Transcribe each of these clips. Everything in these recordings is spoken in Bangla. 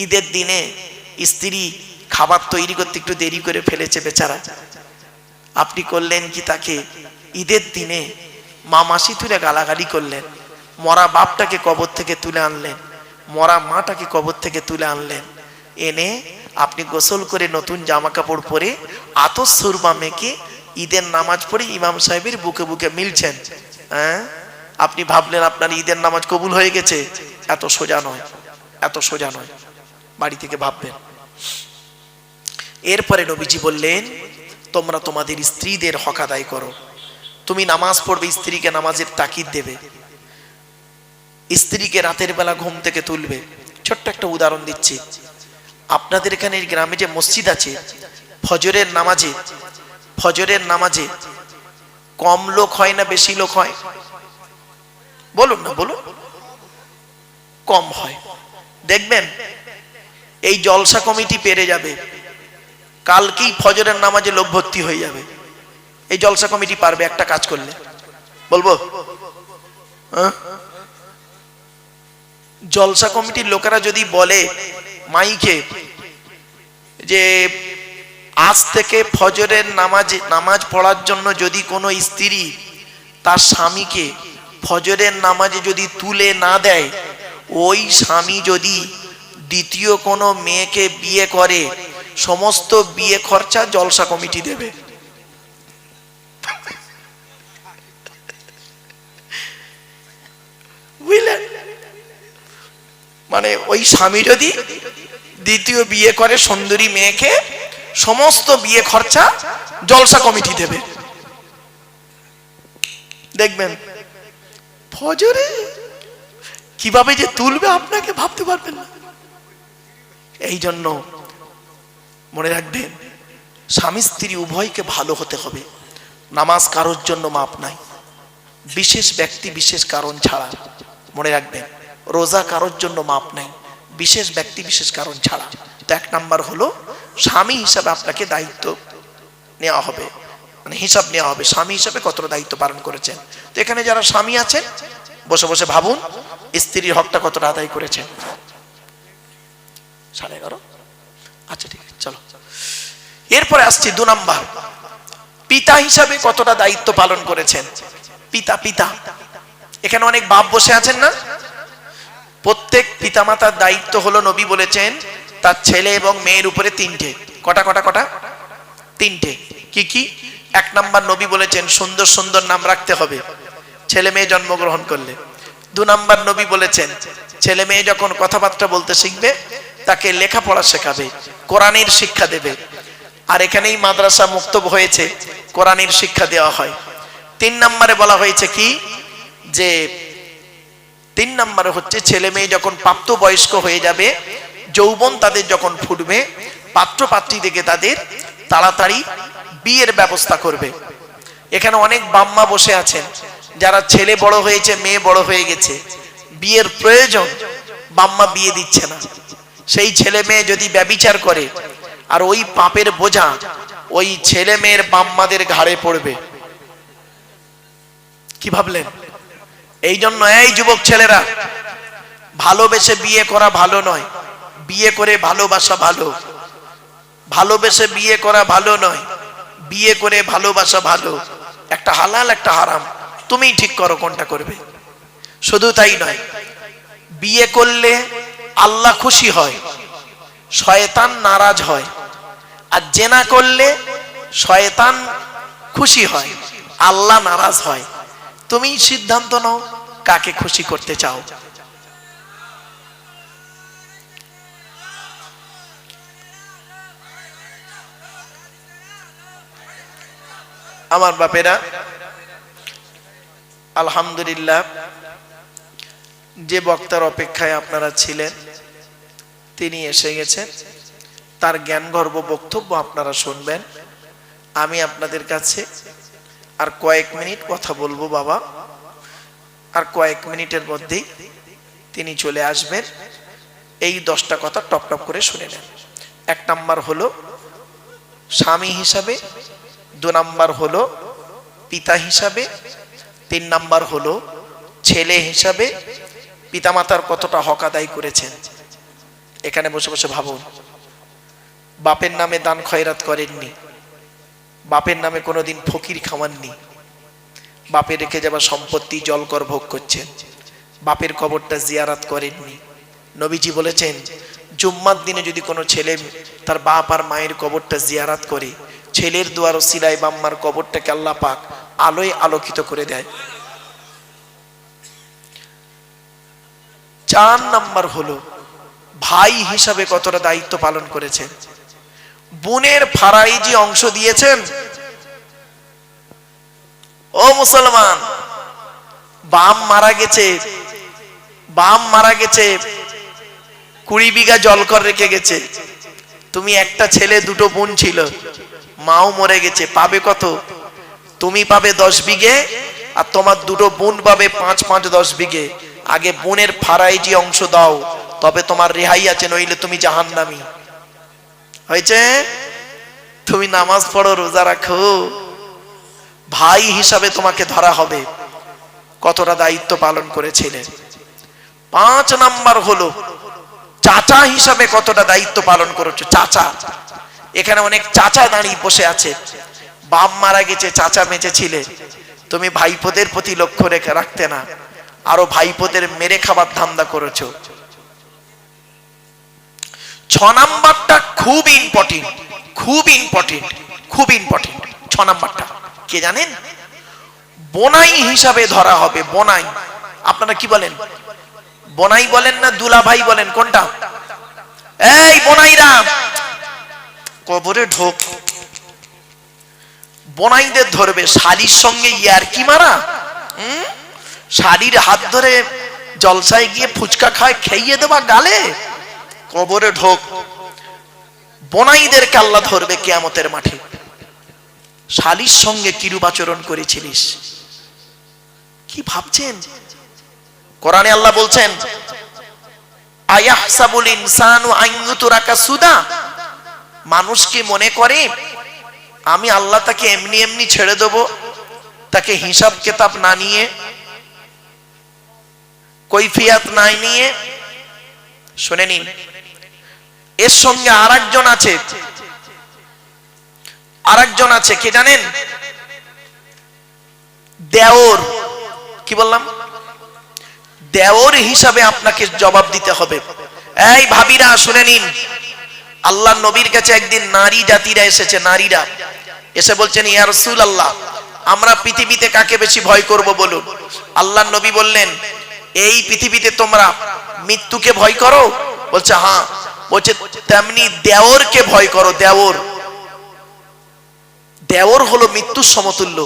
ঈদের দিনে স্ত্রী খাবার তৈরি করতে একটু দেরি করে ফেলেছে বেচারা, আপনি করলেন কি তাকে ঈদের দিনে মা মাসি তুলে গালাগালি করলেন, মরা বাপটাকে কবর থেকে তুলে আনলেন, মরা মাটাকে কবর থেকে তুলে আনলেন, এনে আপনি গোসল করে নতুন জামা কাপড় পরে আতর সুরমা মেখে ঈদের নামাজ পড়ে ইমাম সাহেবের বুকে বুকে মিলছেন। হ্যাঁ, আপনি ভাবলেন আপনার ঈদের নামাজ কবুল হয়ে গেছে। এত সোজা নয়, এত সোজা নয়, বাড়ি থেকে ভাববেন। এরপরে নবীজি বললেন, তোমরা তোমাদের স্ত্রীদের হক আদায় করো। তুমি নামাজ পড়বে, স্ত্রীকে নামাজের তাকিদ দেবে, স্ত্রীকে রাতের বেলা ঘুম থেকে তুলবে। ছোট্ট একটা উদাহরণ দিচ্ছি, আপনাদের এখানে গ্রামে যে মসজিদ আছে, ফজরের নামাজে কম লোক হয় না বেশি লোক হয়? বলুন না, বলুন। কম হয়। দেখবেন এই জলসা কমিটি পেরে যাবে, কালকেই ফজরের নামাজে লোক ভর্তি হয়ে যাবে। এই জলসা কমিটি পারবে একটা কাজ করলে, বলবো জলসা কমিটির লোকেরা যদি বলে মাইকে যে আজ থেকে ফজরের নামাজ পড়ার জন্য যদি কোনো স্ত্রী তার স্বামীকে ফজরের নামাজে যদি তুলে না দেয়, ওই স্বামী যদি দ্বিতীয় কোনো মেয়েকে বিয়ে করে, সমস্ত বিয়ে খরচা জলসা কমিটি দেবে। বুঝলেন? মানে ওই স্বামী যদি দ্বিতীয় বিয়ে করে সুন্দরী মেয়েকে, সমস্ত বিয়ে খরচা জলসা কমিটি দেবে। দেখবেন ফজরে কিভাবে যে তুলবে আপনাকে ভাবতে পারবেন না। এই জন্য মনে রাখবেন, স্বামী স্ত্রী উভয়কে ভালো হতে হবে। নামাজ কারোর জন্য মাপ নাই, বিশেষ ব্যক্তি বিশেষ কারণ ছাড়া। মনে রাখবেন, রোজা কারোর জন্য মাপ নাই, বিশেষ ব্যক্তি বিশেষ কারণ ছাড়া। তো এক নাম্বার হলো স্বামী হিসাবে আপনাকে দায়িত্ব নেওয়া হবে, মানে হিসাব নেওয়া হবে স্বামী হিসাবে কতটা দায়িত্ব পালন করেছেন। তো এখানে যারা স্বামী আছেন বসে বসে ভাবুন স্ত্রীর হকটা কতটা আদায় করেছেন। 11:30। আচ্ছা ঠিক আছে, চলো। এরপরে আসছি 2 নাম্বার, পিতা হিসাবে কতটা দায়িত্ব পালন করেছেন। পিতা এখানে অনেক বাপ বসে আছেন না? প্রত্যেক পিতামাতার দায়িত্ব হলো, নবী বলেছেন তার ছেলে এবং মেয়ের উপরে 3টে। কটা? 3টে। কি কি? 1 নাম্বার নবী বলেছেন সুন্দর সুন্দর নাম রাখতে হবে ছেলে মেয়ে জন্মগ্রহণ করলে। 2 নাম্বার নবী বলেছেন ছেলে মেয়ে যখন কথাবার্তা বলতে শিখবে তাকে লেখাপড়া শেখাবে, কোরআনের শিক্ষা দেবে। আর এখানেই মাদ্রাসা মুক্তব হয়েছে, কোরআনের শিক্ষা দেওয়া হয়। 3 নম্বরে বলা হয়েছে কি, যে 3 নম্বরে হচ্ছে ছেলে মেয়ে যখন প্রাপ্তবয়স্ক হয়ে যাবে, যৌবন তাদের যখন ফুটবে, পাত্র পাত্রী দেখে তাদের তাড়াতাড়ি বিয়ের ব্যবস্থা করবে। এখানে অনেক বাম্মা বসে আছেন যারা ছেলে বড় হয়েছে, মেয়ে বড় হয়ে গেছে, বিয়ের প্রয়োজন, বাম্মা বিয়ে দিচ্ছে না। সেই ছেলে মেয়ে যদি ব্যভিচার করে, আর ওই পাপের বোঝা ওই ছেলে মেয়ের বাম্মাদের ঘাড়ে পড়বে। কি ভাবলেন? এই জন্য এই যুবক ছেলেরা, ভালোবেসে বিয়ে করা ভালো নয়, বিয়ে করে ভালোবাসা ভালো। ভালোবেসে বিয়ে করা ভালো নয়, বিয়ে করে ভালোবাসা ভালো। একটা হালাল একটা হারাম, তুমিই ঠিক করো কোনটা করবে। শুধু তাই নয়, বিয়ে করলে আল্লাহ খুশি হয়, শয়তান নারাজ হয়। আর জেনা করলে শয়তান খুশি হয়, আল্লাহ নারাজ হয়। তুমি সিদ্ধান্ত নাও কাকে খুশি করতে চাও। আমার বাপেরা, আলহামদুলিল্লাহ, যে বক্তার অপেক্ষায় আপনারা ছিলেন তিনি এসে গেছেন। তার জ্ঞানগর্ভ বক্তব্য আপনারা শুনবেন। আমি আপনাদের কাছে আর কয়েক মিনিট কথা বলবো বাবা, আর কয়েক মিনিটের মধ্যেই তিনি চলে আসবেন। এই 10টা কথা টপ টপ করে শুনে নেন। 1 নাম্বার হলো স্বামী হিসাবে, 2 নাম্বার হলো পিতা হিসাবে, 3 নাম্বার হলো ছেলে হিসাবে পিতামাতার কতটা হক আদায় করেছেন, এখানে বসে বসে ভাবুন, বাপের নামে দান খয়রাত করেননি, বাপের নামে কোনোদিন ফকির খাওয়াননি, বাপের রেখে যাওয়া সম্পত্তি জলকর ভোগ করছেন, বাপের কবরটা জিয়ারাত করেননি। নবীজি বলেছেন, জুম্মার দিনে যদি কোনো ছেলে তার বাপ আর মায়ের কবরটা জিয়ারাত করে, ছেলের দুয়ার ওসিলায় বাম্মার কবরটাকে আল্লাহ পাক আলোয় আলোকিত করে দেয়। 4 নাম্বার হলো ভাই হিসাবে কতটা দায়িত্ব পালন করেছেন। বোনের ফারাইজি অংশ দিয়েছেন। ও মুসলমান, বাপ মারা গেছে, বাপ মারা গেছে, 20 বিঘা জলকর রেখে গেছে, তুমি একটা ছেলে, 2টো বোন ছিল, মাও মরে গেছে, পাবে কত? তুমি পাবে 10 বিঘে, আর তোমার 2টো বোন পাবে 5-5 10 বিঘে। আগে বোনের ফারাইজি অংশ দাও, তবে তোমার রেহাই আছে, নইলে তুমি জাহান্নামী। হয়েছে? তুমি নামাজ পড়ো, রোজা রাখো, ভাই হিসাবে তোমাকে ধরা হবে কতটা দায়িত্ব পালন করেছিলেন। 5 নাম্বার হলো চাচা হিসাবে কতটা দায়িত্ব পালন করেছো। চাচা, এখানে অনেক চাচা দাঁড়িয়ে বসে আছে, বাপ মারা গেছে, চাচা বেঁচে ছিলে, তুমি ভাইপোদের প্রতি লক্ষ্য রেখে রাখতে না, আরো ভাইপোদের মেরে খাবার ধান্দা করেছো। 6 নাম্বারটা খুব ইম্পর্টেন্ট, খুব ইম্পর্টেন্ট, খুব ইম্পর্টেন্ট। 6 নাম্বারটা কে জানেন? বোনাই হিসাবে ধরা হবে। বোনাই, আপনারা কি বলেন? বোনাই বলেন না দুলা ভাই বলেন? কোনটা? এই বোনাইরা কবরে ঢোক, বোনাইদের ধরবে। শালির সঙ্গে ইয়ারকি মারা, শালির হাত ধরে জলসায় গিয়ে ফুচকা খায়, খেয়ে দেওয়া গালে, কবরে ঢোক। বোনাইদেরকে আল্লাহ ধরবে কিয়ামতের মাঠে। শালির সঙ্গে কিরূপ আচরণ করেছিলিস, কি ভাবছেন? কোরআনে আল্লাহ বলছেন, আয়াহসাবুল ইনসানু আন ইউতরাকা সুদা, মানুষ কি মনে করে আমি আল্লাহ তাকে এমনি এমনি ছেড়ে দেব, তাকে হিসাব কিতাব না নিয়ে, কৈফিয়াত না নিয়ে? শুনে নিন, এর সঙ্গে আরেকজন আছে, আরেকজন আছে, কে জানেন? দেওর। কি বললাম? দেওর হিসাবে আপনাকে জবাব দিতে হবে। এই ভাবিরা শুনে নিন, আল্লাহ নবীর কাছে একদিন নারী জাতিরা এসেছে, নারীরা এসে বলছেন, ইয়া রাসূলুল্লাহ, আমরা পৃথিবীতে কাকে বেশি ভয় করব বলুন? আল্লাহ নবী বললেন, এই পৃথিবীতে তোমরা মৃত্যুকে ভয় করো? বলছে হ্যাঁ। বলছে তেমনি দেওরকে ভয় করো। দেওর, দেওর হলো মৃত্যুর সমতুল্য।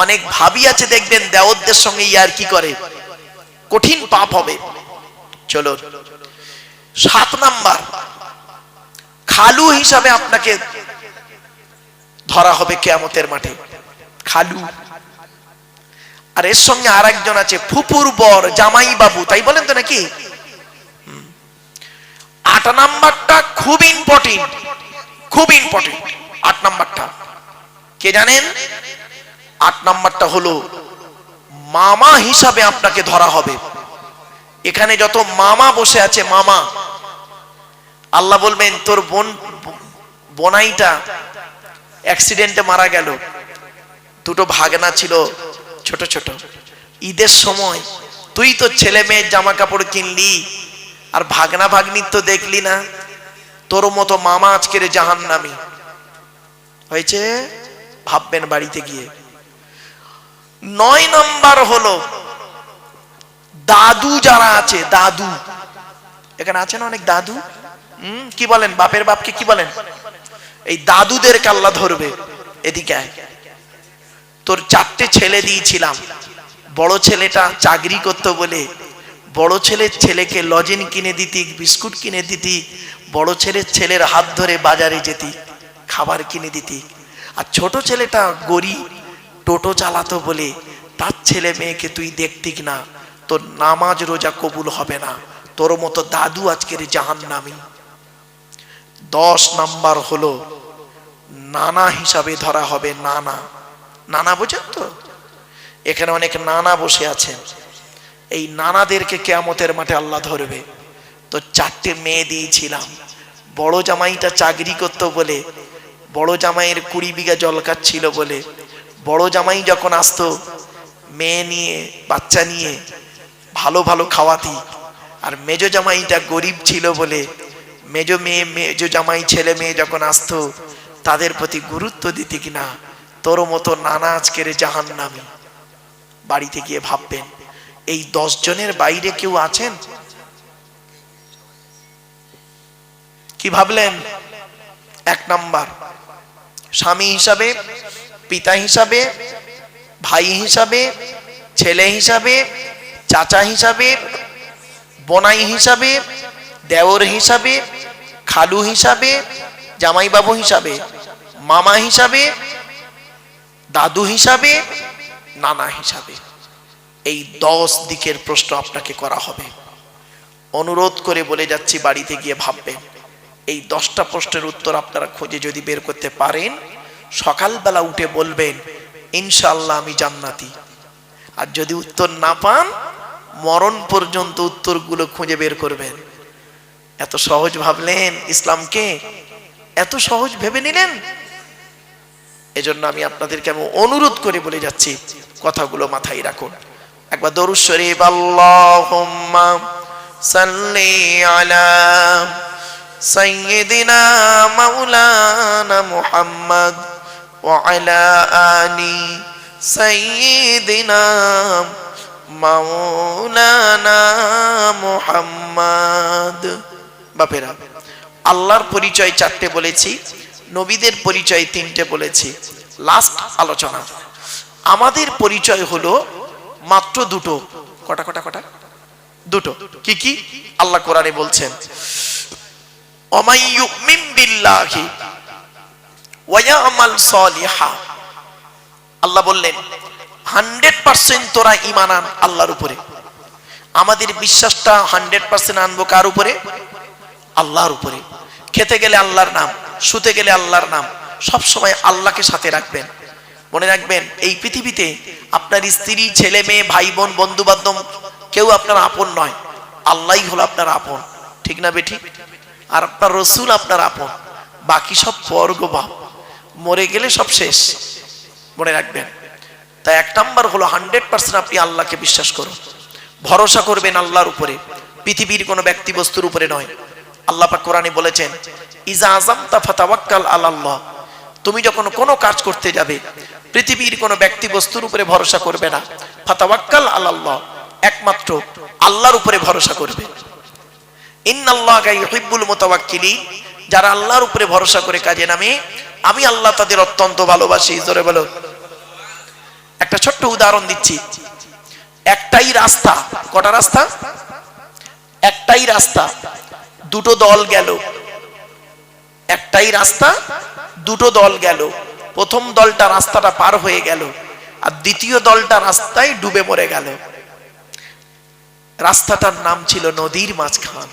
অনেক ভাবি আছে দেখবেন দেওরদের সঙ্গে ইয়ার কি করে, কঠিন পাপ হবে। চলো 7 নাম্বার, খালু হিসাবে আপনাকে ধরা হবে কিয়ামতের মাঠে। খালু। আর এর সঙ্গে আরেকজন আছে ফুপুর বর, জামাই বাবু, তাই বলেন তো নাকি? 8 নাম্বারটা খুব ইম্পর্টেন্ট, খুব ইম্পর্টেন্ট। 8 নাম্বারটা কে জানেন? 8 নাম্বারটা হলো মামা হিসাবে আপনাকে ধরা হবে। এখানে যত মামা বসে আছে, মামা, আল্লাহ বলবেন তোর বোনাইটা অ্যাক্সিডেন্টে মারা গেল, 2টো ভাগনা ছিল ছোট ছোট, ঈদের সময় তুই তো ছেলে মেয়ের জামা কাপড় কিনলি, আর ভাগনা ভাগ্নির তো দেখলি না, তোর মতো মামা আজকের জাহান্নামী হয়েছে, ভাববেন বাড়িতে গিয়ে। 9 নাম্বার হলো দাদু যারা আছে, দাদু, এখানে আছেন অনেক দাদু, কি বলেন? বাপের বাপকে কি বলেন? এই দাদুদেরকে আল্লাহ ধরবে। এদিকে তোর 4টে ছেলে দিয়েছিলাম, বড় ছেলেটা চাকরি করতো বলে বড় ছেলের ছেলেকে লজেন কিনে দিতি, বিস্কুট কিনে দিতি, বড় ছেলের ছেলের হাত ধরে বাজারে যেতি, খাবার কিনে দিতি। আর ছোট ছেলেটা গরিব, টোটো চালাতো বলে তার ছেলে মেয়েকে তুই দেখতিক না, তোর নামাজ রোজা কবুল হবে না, তোর মতো দাদু আজকের জাহান্নামী। 10 নাম্বার হলো নানা হিসাবে ধরা হবে। নানা, নানা বোঝেন তো? এখানে অনেক নানা বসে আছেন, এই নানাদেরকে কিয়ামতের মাঠে আল্লাহ ধরবে। তো 4টে মেয়ে দিয়েছিলাম। বড় জামাইটা চাকরি করতো বলে, বড় জামাইয়ের 20 বিঘা জলকার ছিল বলে, বড় জামাই যখন আসতো মেয়ে নিয়ে বাচ্চা নিয়ে ভালো ভালো খাওয়াতি। আর মেজো জামাইটা গরিব ছিল বলে মেজো জামাই ছেলে মেয়ে যখন আসতো তাদের প্রতি গুরুত্ব দিতে কিনা। তোর মতো নানা আজকের জাহান্নামী। বাড়িতে গিয়ে ভাববেন, এই 10 জনের বাইরে কেউ আছেন? কি ভাবলেন? 1 নাম্বার, স্বামী হিসাবে, পিতা হিসাবে, ভাই হিসাবে, ছেলে হিসাবে, চাচা হিসাবে, বোনাই হিসাবে, দেওর হিসাবে, খালু হিসাবে, জামাইবাবু হিসাবে, মামা হিসাবে, দাদু হিসাবে, নানা হিসাবে। এই 10 দিকের প্রশ্ন আপনাকে করা হবে। অনুরোধ করে বলে যাচ্ছি, বাড়িতে গিয়ে ভাববেন। এই 10টা প্রশ্নের উত্তর আপনারা খুঁজে যদি বের করতে পারেন, সকালবেলা উঠে বলবেন ইনশাআল্লাহ আমি জান্নাতি। আর যদি উত্তর না পান, মরণ পর্যন্ত উত্তরগুলো খুঁজে বের করবেন। এত সহজ ভাবলেন ইসলামকে, এত সহজ ভেবে নিলেন। এজন্য আমি আপনাদেরকে আমি অনুরোধ করে বলে যাচ্ছি, কথাগুলো মাথায় রাখুন। একবার দরুদ শরীফ, আল্লাহুম্মা সাল্লি আলা সাইয়্যিদিনা মাওলানা মুহাম্মদ ওয়া আলা আলি সাইয়্যিদিনা মাওলানা মুহাম্মদ। বাপেরা, আল্লাহর পরিচয় 4টে বলেছি, নবীদের পরিচয় 3টে বলেছি। লাস্ট আলোচনা, আমাদের পরিচয় হলো মাত্র 2টো। কটা কটা কটা? 2টো। কি কি? আল্লাহ কোরআনে বলছেন, ওমাই ইউমিন বিল্লাহি ওয়া ইয়ামাল সালিহা। আল্লাহ বললেন 100% তোরা ঈমান আন আল্লাহর উপরে। আমাদের বিশ্বাসটা 100% আনবো কার উপরে? আল্লাহর উপরে। খেতে গেলে আল্লাহর নাম, শুতে গেলে আল্লাহর নাম, সব সময় আল্লাহকে সাথে রাখবেন। মনে রাখবেন, এই পৃথিবীতে আপনার স্ত্রী, ছেলে মেয়ে, ভাই বোন, বন্ধু বান্ধব কেউ আপনার আপন নয়। আল্লাহই হলো আপনার আপন। ঠিক না বেঠিক? আর আপনার রসুল আপনার আপন, বাকি সব পরগবা। মরে গেলে সব শেষ, মনে রাখবেন। তাই 1 নাম্বার হলো 100% আপনি আল্লাহকে বিশ্বাস করুন, ভরসা করবেন আল্লাহর উপরে, পৃথিবীর কোনো ব্যক্তি বস্তুর উপরে নয়। আল্লাহ পাক কোরআনে বলেছেন, ইজা আযামতা ফাতাওয়াক্কাল আলাল্লাহ। তুমি যখন কোনো কাজ করতে যাবে, পৃথিবীর কোনো ব্যক্তি বস্তুর উপরে ভরসা করবে না। ফাতাওয়াক্কাল আলাল্লাহ, একমাত্র আল্লাহর উপরে ভরসা করবে। ইন্নাল্লাহা ইউহিব্বুল মুতাওয়াক্কিলিন। যারা আল্লাহর উপরে ভরসা করে কাজে নামে, আমি আল্লাহ তাদের অত্যন্ত ভালোবাসি। জোরে বলো। একটা ছোট্ট উদাহরণ দিচ্ছি। একটাই রাস্তা। কটা রাস্তা? একটাই রাস্তা, 2টো দল গেল। একটাই রাস্তা, 2টো দল গেল। প্রথম দলটা রাস্তাটা পার হয়ে গেল, আর দ্বিতীয় দলটা রাস্তায় ডুবে মরে গেল। রাস্তাটার নাম ছিল নদীর মাঝখান।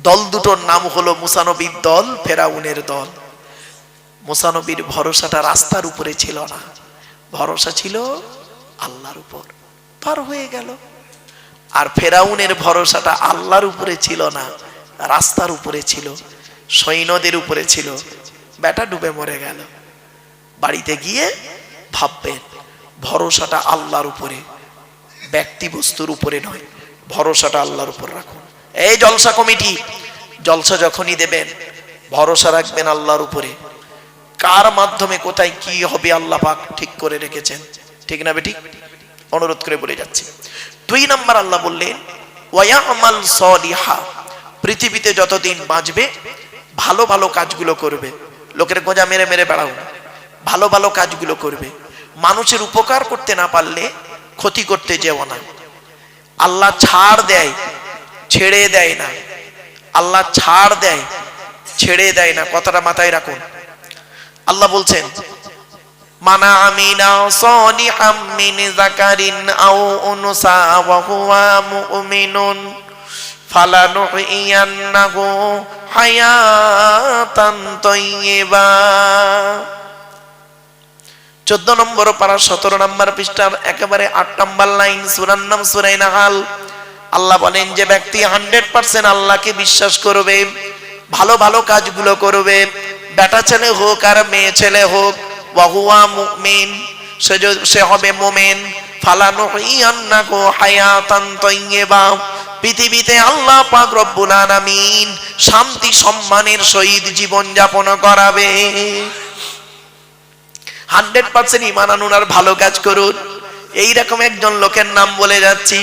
দল দুটোর নাম হলো মুসা নবীর দল, ফেরাউনের দল। মুসা নবীর ভরসাটা রাস্তার উপরে ছিল না, ভরসা ছিল আল্লাহর উপর, পার হয়ে গেল। আর ফেরাউনের ভরসাটা আল্লাহর উপরে ছিল না, রাস্তার উপরে ছিল, সৈন্যদের উপরে ছিল। বেটা ডুবে মরে গেল। বাড়িতে গিয়ে ভাববেন, ভরসাটা আল্লাহর উপরে, ব্যক্তি বস্তুর উপরে নয়। ভরসাটা আল্লাহর উপর রাখুন। এই জলসা কমিটি, জলসা যখনই দেবেন ভরসা রাখবেন আল্লাহর উপরে। কার মাধ্যমে কোথায় কি হবে আল্লাহ পাক ঠিক করে রেখেছেন। ঠিক না বেঠিক? অনুরোধ করে বলে যাচ্ছি। 2 নাম্বার, আল্লাহ বললেন ওয়ায়ামাল সালিহা। পৃথিবীতে যতদিন বাঁচবে ভালো ভালো কাজগুলো করবে। লোকের গোঁজা মেরে মেরে বেড়াও না, ভালো ভালো কাজগুলো করবে। মানুষের উপকার করতে না পারলে ক্ষতি করতে যেও না। আল্লাহ ছাড় দেয়, ছেড়ে দেয় না। আল্লাহ ছাড় দেয়, ছেড়ে দেয় না। কথাটা মাথায় রাখুন। আল্লাহ বলছেন, মানা আমিলা সালিহাম মিন যাকারিন আও উনসা ওয়া হুয়া মুমিনুন ফালানুহইয়ান্নাহু হায়াতান তাইয়্যিবা। 14 নম্বর পারা 17 নম্বর পৃষ্ঠার একেবারে 8 নম্বর লাইন, সূরার নাম সূরা নাহাল। আল্লাহ বলেন যে ব্যক্তি 100% আল্লাহকে বিশ্বাস করবে, ভালো ভালো কাজগুলো করবে, বেটা ছেলে হোক আর মেয়ে ছেলে হোক, ওয়া হুয়া মুমিন, সে হবে মুমিন, ফালানুহিয়ান্নাহু হায়াতান তাইয়্যিবা, পৃথিবীতে আল্লাহ পাক রব্বুল আলামিন শান্তি সম্মানের সহিত জীবন যাপন করাবে। 100% ঈমান আনুন আর ভালো কাজ করুন। এইরকম একজন লোকের নাম বলে যাচ্ছি,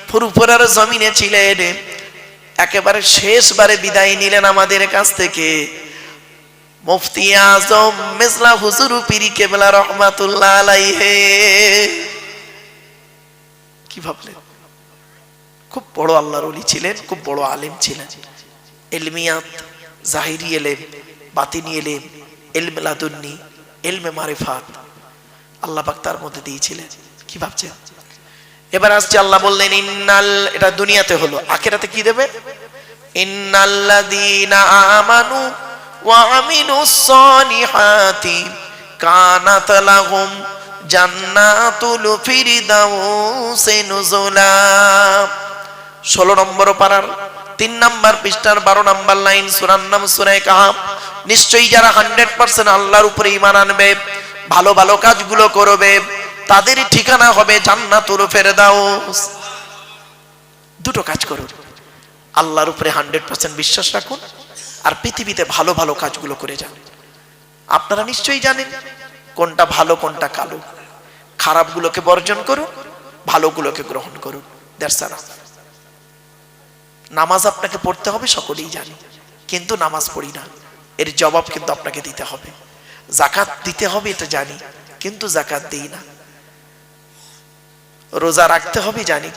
ফুরফুরার জমিনে ছিলেন, একেবারে শেষবারে বিদায় নিলেন আমাদের কাছ থেকে মুফতি আজম মেজলা হুজুর পীর কেবলা রহমাতুল্লাহ আলাইহি। কি ভাবলেন? খুব বড় আল্লাহর ওলি ছিলেন, খুব বড় আলেম ছিলেন। ইলমিয়াত, জাহিরি ইলম, বাতিনি ইলম, ইলমে লাদুন্নি, ইলমে মারিফাত আল্লাহ পাক তার মধ্যে দিয়েছিলেন। কি ভাবছেন? এবার আসছে আল্লাহ বললেন ইন্নাল, এটা দুনিয়াতে হলো, আখিরাতে কি দেবে? ইন্নাল্লাযীনা আমানু ওয়া আমিলুস সলিহাতি কানাত লাহুম জান্নাতুল ফিরদাউসি নুজুলা। 16 নম্বর পারার 3 নম্বর পৃষ্ঠার 12 নম্বর লাইন, সূরার নাম সূরা কাহাফ। নিশ্চয়ই যারা 100% আল্লাহর উপরে ঈমান আনবে, ভালো ভালো কাজগুলো করবে, তাদের ঠিকানা হবে জান্নাতুল ফেরদাউস। দুটো কাজ করুন, আল্লাহর উপরে 100% বিশ্বাস রাখুন, আর পৃথিবীতে ভালো ভালো কাজগুলো করে যান। আপনারা নিশ্চয়ই জানেন কোনটা ভালো কোনটা কালো। খারাপগুলোকে বর্জন করুন, ভালোগুলোকে গ্রহণ করুন। That's enough. নামাজ আপনাকে পড়তে হবে, সকলেই জানি, কিন্তু নামাজ পড়ি না, এর জবাব কিন্তু আপনাকে দিতে হবে। যাকাত দিতে হবে এটা জানি, কিন্তু যাকাত দেই না। রোজা রাখতে হবে জানি,